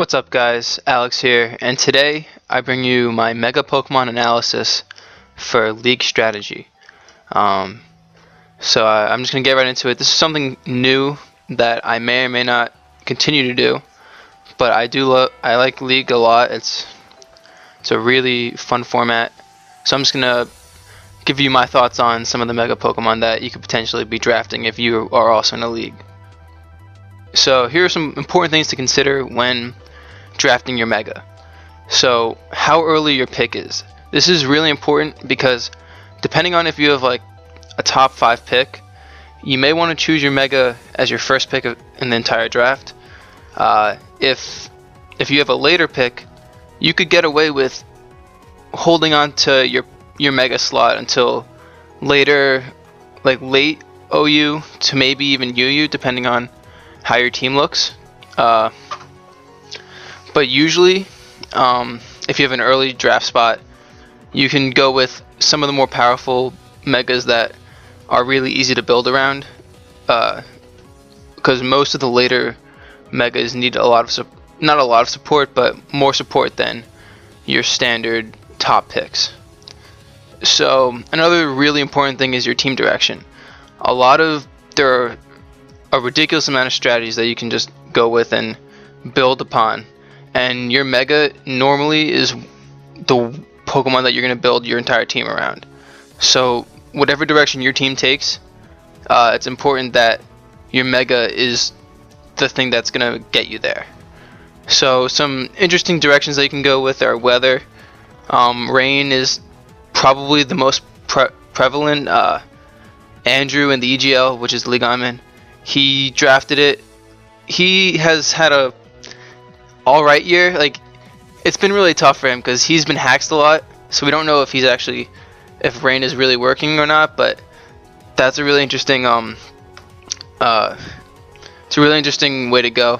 What's up guys, Alex here, and today I bring you my Mega Pokemon analysis for League Strategy. Um, I'm just going to get right into it. This is something new that I may or may not continue to do, but I like League a lot. It's a really fun format, so I'm just going to give you my thoughts on some of the Mega Pokemon that you could potentially be drafting if you are also in a league. So here are some important things to consider when drafting your Mega. So how early your pick is. This is really important because depending on if you have like a top 5 pick, you may want to choose your Mega as your first pick in the entire draft. If you have a later pick, you could get away with holding on to your Mega slot until later, like late OU to maybe even UU, depending on how your team looks. But usually, if you have an early draft spot, you can go with some of the more powerful Megas that are really easy to build around. Because most of the later Megas need not a lot of support, but more support than your standard top picks. So another really important thing is your team direction. There are a ridiculous amount of strategies that you can just go with and build upon, and your Mega normally is the Pokemon that you're going to build your entire team around. So whatever direction your team takes, it's important that your Mega is the thing that's going to get you there. So some interesting directions that you can go with are weather. Rain is probably the most prevalent. Andrew in the EGL, which is the league I'm in, he drafted it. He has had a alright year. Like, it's been really tough for him because he's been hacked a lot, so we don't know if rain is really working or not. But that's a really interesting it's a really interesting way to go.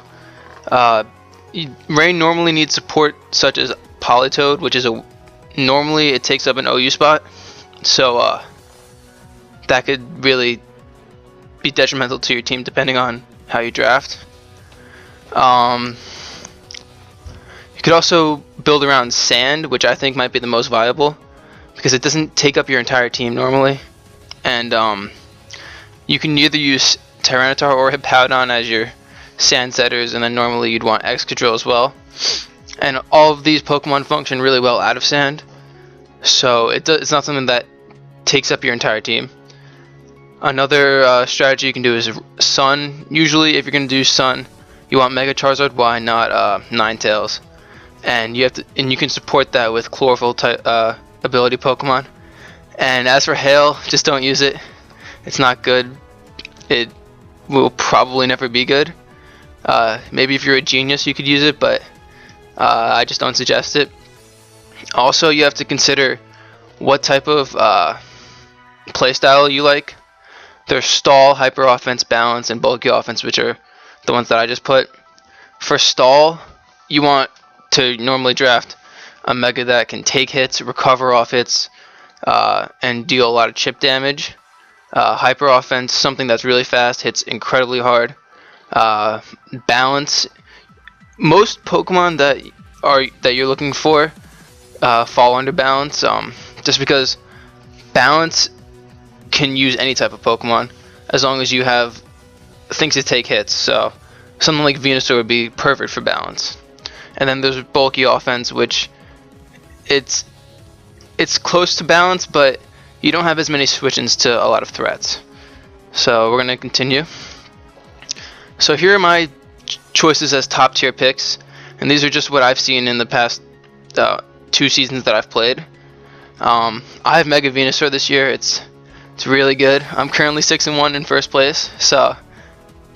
Rain normally needs support such as Politoed, which is normally it takes up an OU spot, so that could really be detrimental to your team depending on how you draft. You could also build around Sand, which I think might be the most viable because it doesn't take up your entire team normally, and you can either use Tyranitar or Hippowdon as your Sand setters, and then normally you'd want Excadrill as well. And all of these Pokemon function really well out of Sand, so it's not something that takes up your entire team. Another strategy you can do is Sun. Usually, if you're going to do Sun, you want Mega Charizard. Why not Ninetales? And you can support that with Chlorophyll type ability Pokemon. And as for Hail, just don't use it. It's not good. It will probably never be good. Maybe if you're a genius, you could use it, but I just don't suggest it. Also, you have to consider what type of playstyle you like. There's Stall, Hyper Offense, Balance, and Bulky Offense, which are the ones that I just put. For Stall, you want to normally draft a Mega that can take hits, recover off hits, and deal a lot of chip damage. Hyper Offense, something that's really fast, hits incredibly hard. Balance, most Pokemon that you're looking for fall under Balance, just because Balance can use any type of Pokemon as long as you have things to take hits. So something like Venusaur would be perfect for Balance. And then there's Bulky Offense, which it's close to Balance, but you don't have as many switch-ins to a lot of threats. So we're gonna continue. So here are my choices as top tier picks, and these are just what I've seen in the past 2 seasons that I've played. I have Mega Venusaur this year. It's really good. I'm currently 6-1 in first place, so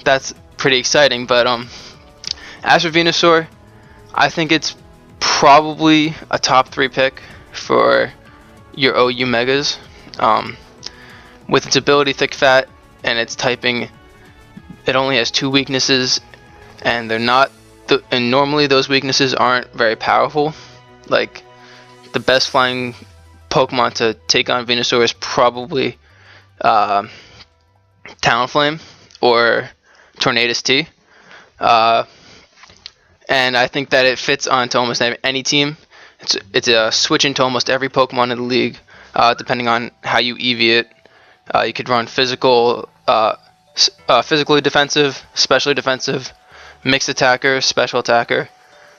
that's pretty exciting. But as for Venusaur, I think it's probably a top 3 pick for your OU Megas. With its ability Thick Fat and its typing, it only has 2 weaknesses, and and normally those weaknesses aren't very powerful. Like, the best flying Pokemon to take on Venusaur is probably Talonflame or Tornadus T. and I think that it fits onto almost any team. It's a switch into almost every Pokemon in the league, depending on how you EV it. You could run physically defensive, specially defensive, mixed attacker, special attacker.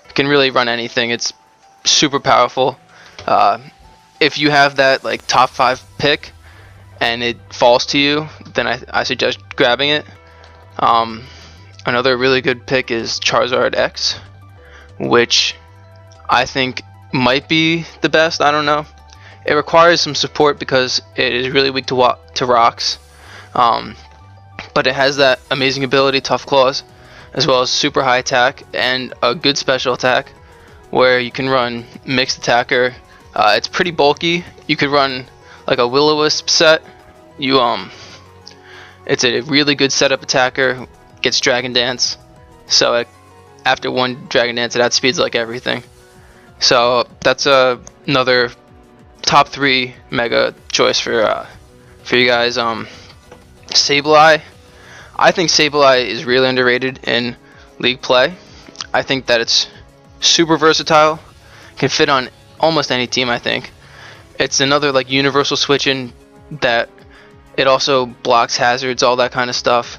You can really run anything. It's super powerful. If you have that like top 5 pick and it falls to you, then I suggest grabbing it. Another really good pick is Charizard X, which I think might be the best. I don't know. It requires some support because it is really weak to rocks, but it has that amazing ability, Tough Claws, as well as super high attack and a good special attack, where you can run mixed attacker. It's pretty bulky. You could run like a Will-O-Wisp set. It's a really good setup attacker. Gets Dragon Dance, so after one Dragon Dance, it outspeeds like everything. So that's another top 3 mega choice for you guys. Sableye. I think Sableye is really underrated in league play. I think that it's super versatile. Can fit on almost any team. I think it's another like universal switch in that it also blocks hazards, all that kind of stuff.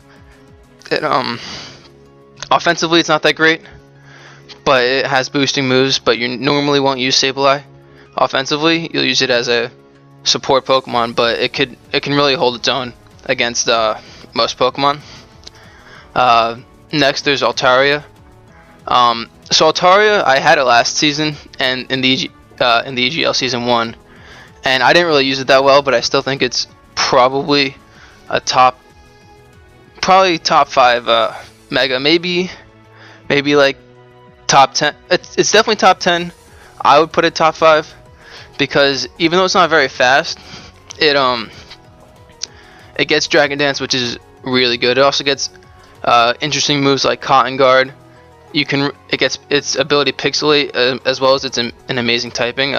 Offensively, it's not that great, but it has boosting moves. But you normally won't use Sableye offensively. You'll use it as a support Pokemon, but it can really hold its own against most Pokemon. Next, there's Altaria. So Altaria, I had it last season and in the EGL season 1, and I didn't really use it that well, but I still think it's probably a top 5 mega, maybe like top 10. It's definitely top 10. I would put it top 5 because even though it's not very fast, it gets Dragon Dance, which is really good. It also gets interesting moves like Cotton Guard. It gets its ability Pixelate, as well as it's an amazing typing.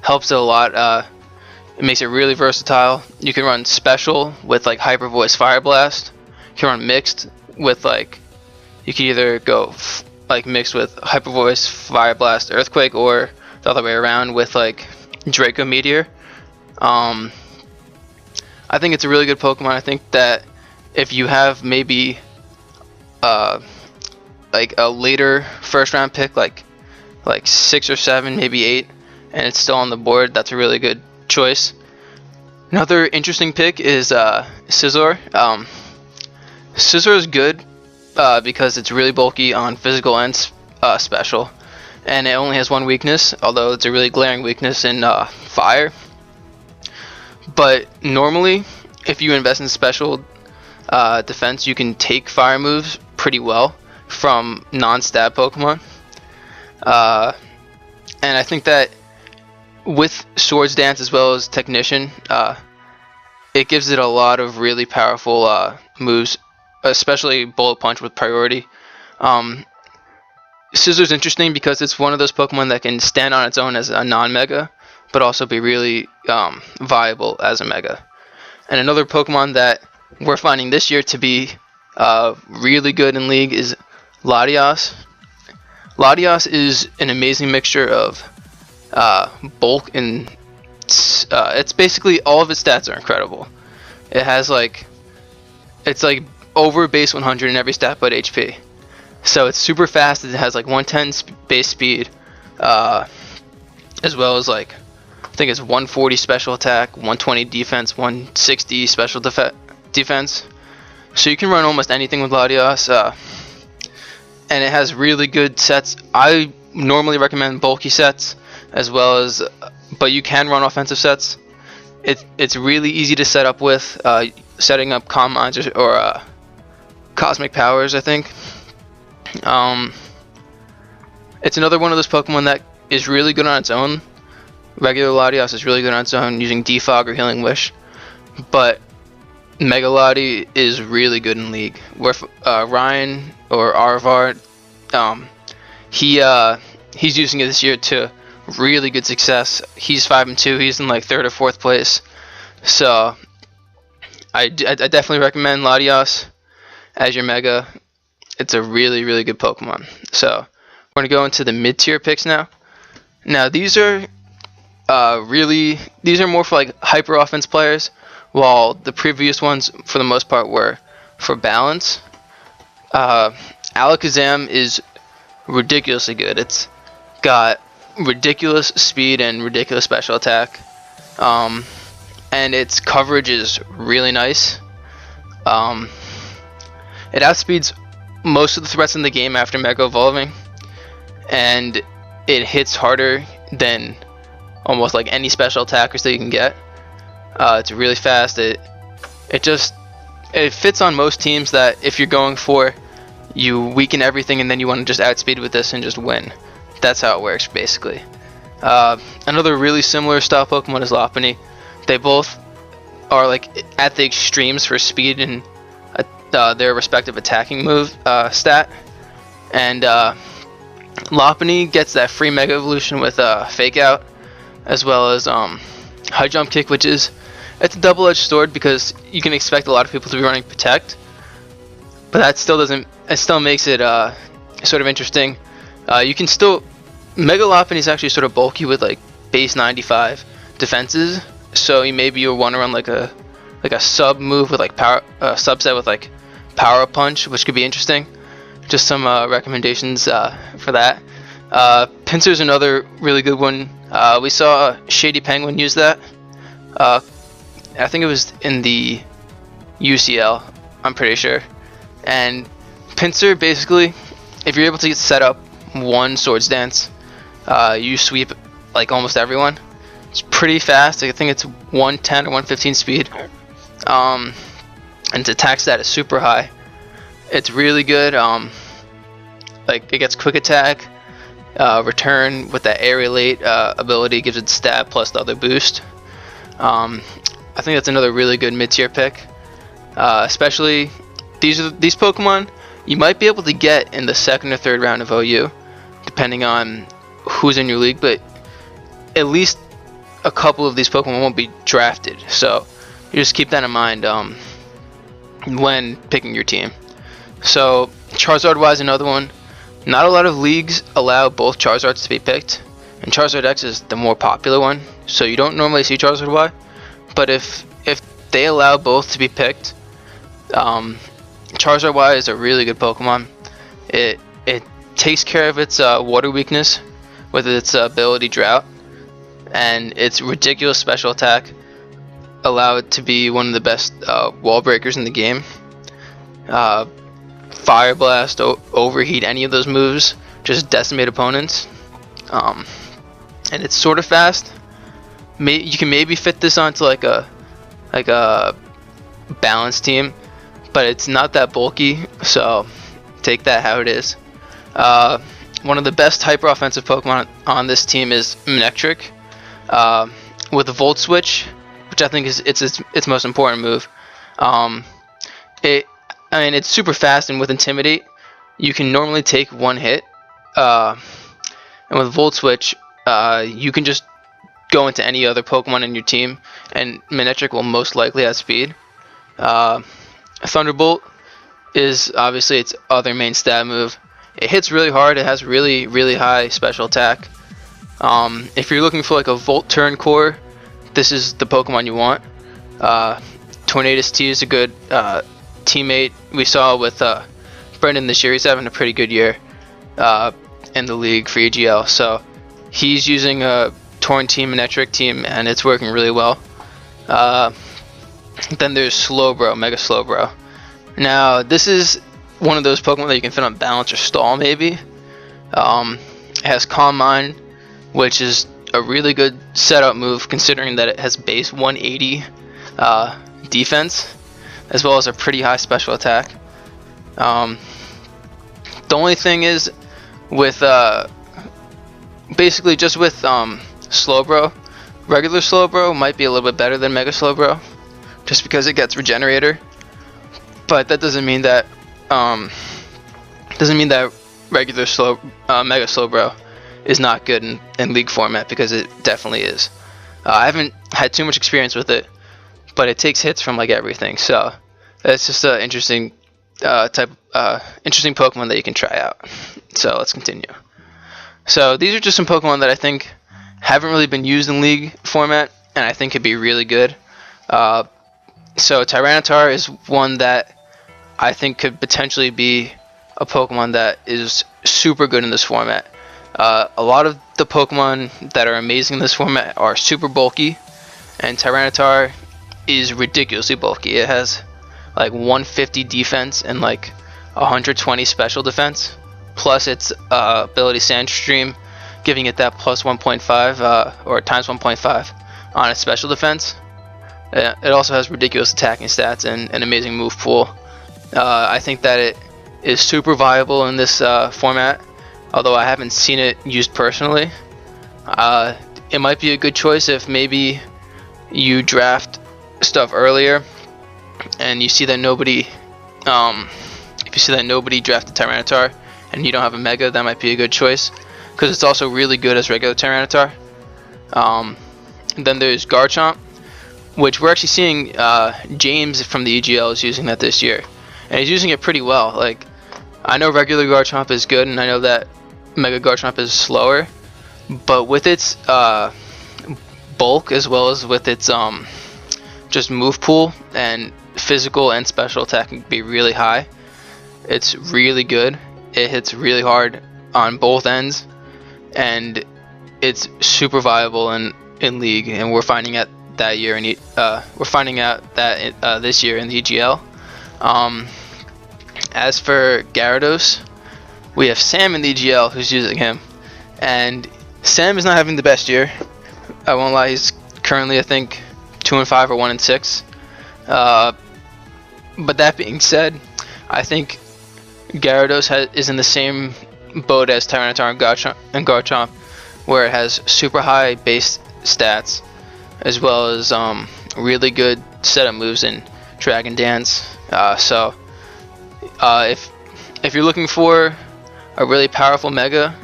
Helps it a lot. It makes it really versatile. You can run special with like Hyper Voice Fire Blast. You can run mixed with you can either go mixed with Hyper Voice Fire Blast Earthquake, or the other way around with like Draco Meteor. I think it's a really good Pokemon. I think that if you have maybe like a later first round pick, like 6 or 7, maybe 8, and it's still on the board, that's a really good choice. Another interesting pick is Scizor. Scizor is good because it's really bulky on physical and special, and it only has one weakness, although it's a really glaring weakness in fire. But normally, if you invest in special defense, you can take fire moves pretty well from non-stab Pokemon. And I think that with Swords Dance as well as Technician, it gives it a lot of really powerful moves, especially Bullet Punch with priority. Scizzor's interesting because it's one of those Pokemon that can stand on its own as a non-mega, but also be really viable as a mega. And another Pokemon that we're finding this year to be really good in League is Latios. Latios is an amazing mixture of bulk and it's basically all of its stats are incredible. It has it's over base 100 in every stat but HP. So it's super fast. It has 110 base speed, as well as I think it's 140 special attack, 120 defense, 160 special defense. So you can run almost anything with Latios, and it has really good sets. I normally recommend bulky sets as well as, but you can run offensive sets. It's really easy to set up with, setting up Calm Minds or Cosmic Powers, I think. It's another one of those Pokemon that is really good on its own. Regular Latios is really good on its own using Defog or Healing Wish, but Mega Lati is really good in League. Where Ryan or Arvar, he's using it this year to really good success. He's 5-2. He's in 3rd or 4th place. So I definitely recommend Latios as your Mega. It's a really, really good Pokemon. So We're gonna go into the mid-tier picks now. Now these are these are more for like hyper offense players, while the previous ones for the most part were for balance. Alakazam is ridiculously good. It's got ridiculous speed and ridiculous special attack, and its coverage is really nice. It outspeeds most of the threats in the game after Mega Evolving, and it hits harder than almost like any special attackers that you can get. It's really fast. It fits on most teams that if you're going for, you weaken everything and then you want to just outspeed with this and just win. That's how it works basically. Another really similar style Pokemon is Lopunny. They both are like at the extremes for speed and their respective attacking move stat. And Lopunny gets that free Mega Evolution with Fake Out, as well as High Jump Kick, which is it's a double-edged sword because you can expect a lot of people to be running Protect, but that still doesn't. It still makes it sort of interesting. You can still Mega Lopunny is actually sort of bulky with like base 95 defenses, so maybe you'll want to run like a sub move with like power subset with like Power Punch, which could be interesting. Just some recommendations for that. Pinsir's another really good one. We saw Shady Penguin use that. I think it was in the UCL, I'm pretty sure. And Pinsir, basically, if you're able to get set up one Swords Dance, you sweep like almost everyone. It's pretty fast. I think it's 110 or 115 speed. And its attack stat is super high. It's really good. Like it gets quick attack, return with that Aerialate ability gives it stat plus the other boost. I think that's another really good mid-tier pick. Especially these Pokemon you might be able to get in the second or third round of OU, depending on who's in your league. But at least a couple of these Pokemon won't be drafted, so you just keep that in mind when picking your team. So Charizard-wise, another one. Not a lot of leagues allow both Charizards to be picked, and Charizard X is the more popular one, so you don't normally see Charizard Y. But if they allow both to be picked, Charizard Y is a really good Pokemon. It takes care of its water weakness with its ability Drought, and its ridiculous special attack allow it to be one of the best wall breakers in the game. Fire Blast, Overheat, any of those moves just decimate opponents. And it's sort of fast. You can maybe fit this onto like a balanced team, but it's not that bulky, so take that how it is. One of the best hyper offensive Pokemon on this team is Manectric, with a Volt Switch, which I think is its most important move. It's super fast, and with Intimidate, you can normally take one hit. And with Volt Switch, you can just go into any other Pokemon in your team, and Manectric will most likely have speed. Thunderbolt is obviously its other main stat move. It hits really hard. It has really, really high special attack. If you're looking for like a Volt turn core, this is the Pokemon you want. Tornadus T is a good teammate. We saw with Brendan this year. He's having a pretty good year in the league for EGL. So he's using a Torn team, Manectric team, and it's working really well. Then there's Slowbro, Mega Slowbro. Now this is one of those Pokemon that you can fit on Balance or Stall maybe. It has Calm Mind, which is a really good setup move considering that it has base 180 defense, as well as a pretty high special attack. The only thing is with basically just with Slowbro, regular Slowbro might be a little bit better than Mega Slowbro, just because it gets Regenerator. But that doesn't mean that regular Mega Slowbro is not good in league format, because it definitely is. I haven't had too much experience with it, but it takes hits from like everything, so it's just an interesting interesting Pokemon that you can try out. So let's continue. So these are just some Pokemon that I think haven't really been used in League format, and I think could be really good. So Tyranitar is one that I think could potentially be a Pokemon that is super good in this format. A lot of the Pokemon that are amazing in this format are super bulky, and Tyranitar is ridiculously bulky. It has like 150 defense and like 120 special defense, plus its ability Sandstream, giving it that plus 1.5 or times 1.5 on its special defense. It also has ridiculous attacking stats and an amazing move pool. I think that it is super viable in this format, although I haven't seen it used personally. It might be a good choice if maybe you draft stuff earlier and you see that nobody drafted Tyranitar and you don't have a Mega. That might be a good choice because it's also really good as regular Tyranitar. Then there's Garchomp, which we're actually seeing James from the EGL is using that this year, and he's using it pretty well. Like, I know regular Garchomp is good, and I know that Mega Garchomp is slower, but with its bulk as well as with its just move pool and physical and special attack can be really high. It's really good. It hits really hard on both ends, and it's super viable in League, and we're finding out that year in this year in the EGL. As for Gyarados, we have Sam in the EGL who's using him, and Sam is not having the best year. I won't lie, he's currently I think 2-5 or 1-6. But that being said, I think Gyarados is in the same boat as Tyranitar and Garchomp, where it has super high base stats as well as really good setup moves in Dragon Dance. So if you're looking for a really powerful Mega,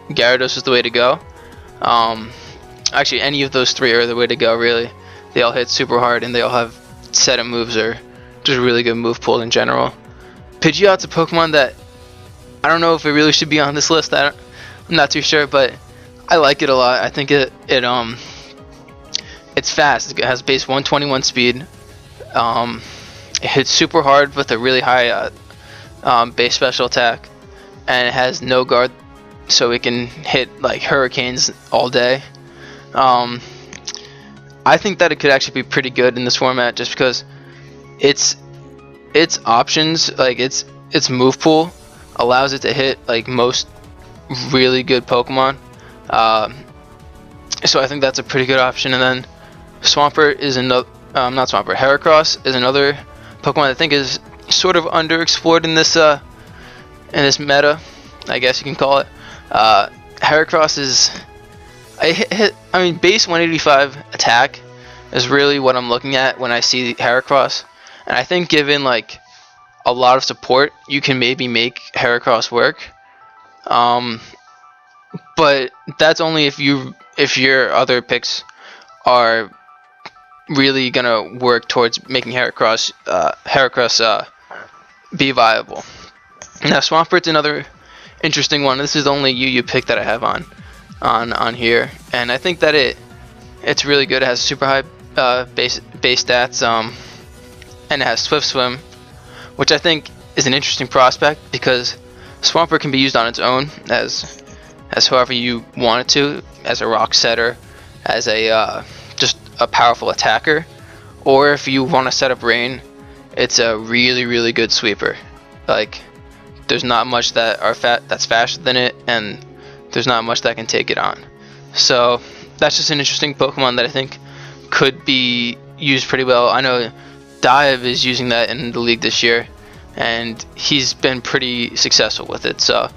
Gyarados is the way to go. Actually, any of those three are the way to go, really. They all hit super hard, and they all have setup moves or just really good move pool in general. Pidgeot's a Pokemon that I don't know if it really should be on this list. I'm not too sure, but I like it a lot. I think it's fast. It has base 121 speed. It hits super hard with a really high base special attack, and it has no guard, so it can hit like hurricanes all day. I think that it could actually be pretty good in this format just because its options, like its move pool, allows it to hit like most really good Pokemon. So I think that's a pretty good option. And then Swampert is another, not Swampert, Heracross is another Pokemon I think is sort of underexplored in this meta, I guess you can call it. Heracross is, I mean, base 185 attack is really what I'm looking at when I see Heracross, and I think given like a lot of support, you can maybe make Heracross work. But that's only if your other picks are really gonna work towards making Heracross be viable. Now Swampert's another interesting one. This is the only UU pick that I have on here, and I think that it's really good. It has super high base stats, and it has Swift Swim, which I think is an interesting prospect because Swampert can be used on its own as however you want it to, as a rock setter, as a just a powerful attacker, or if you want to set up rain, it's a really good sweeper. Like, there's not much that's faster than it, and there's not much that can take it on. So that's just an interesting Pokemon that I think could be used pretty well. I know Dive is using that in the league this year, and he's been pretty successful with it. So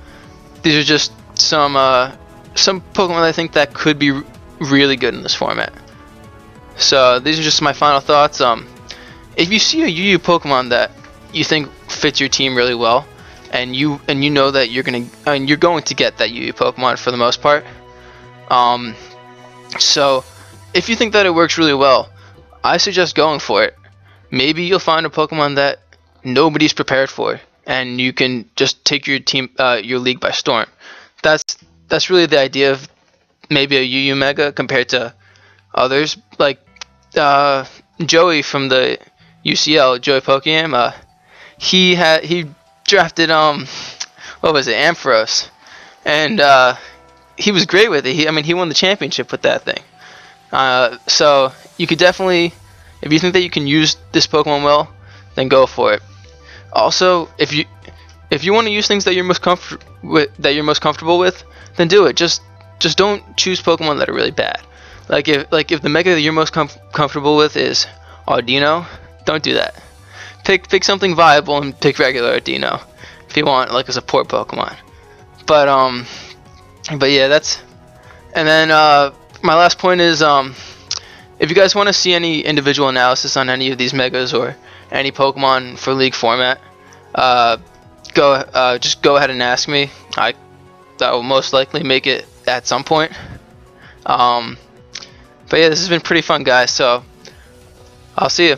these are just some Pokemon that I think that could be really good in this format. So these are just my final thoughts. If you see a UU Pokemon that you think fits your team really well, and you know that you're going to get that UU Pokemon for the most part. So if you think that it works really well, I suggest going for it. Maybe you'll find a Pokemon that nobody's prepared for, and you can just take your team, your league by storm. That's that's really the idea of maybe a UU Mega compared to others. Like Joey from the UCL, Joey Pokeyam, he drafted what was it, Ampharos, and he was great with it. He won the championship with that thing. So you could definitely, if you think that you can use this Pokemon well, then go for it. Also, if you want to use things that you're most comfortable with, then do it. Just don't choose Pokemon that are really bad. Like if the Mega that you're most comfortable with is Audino, don't do that. Pick something viable and pick regular Audino if you want like a support Pokemon. But yeah, that's. And then my last point is if you guys want to see any individual analysis on any of these Megas or any Pokemon for League format, just go ahead and ask me. I will most likely make it at some point. But yeah, this has been pretty fun, guys. So I'll see you.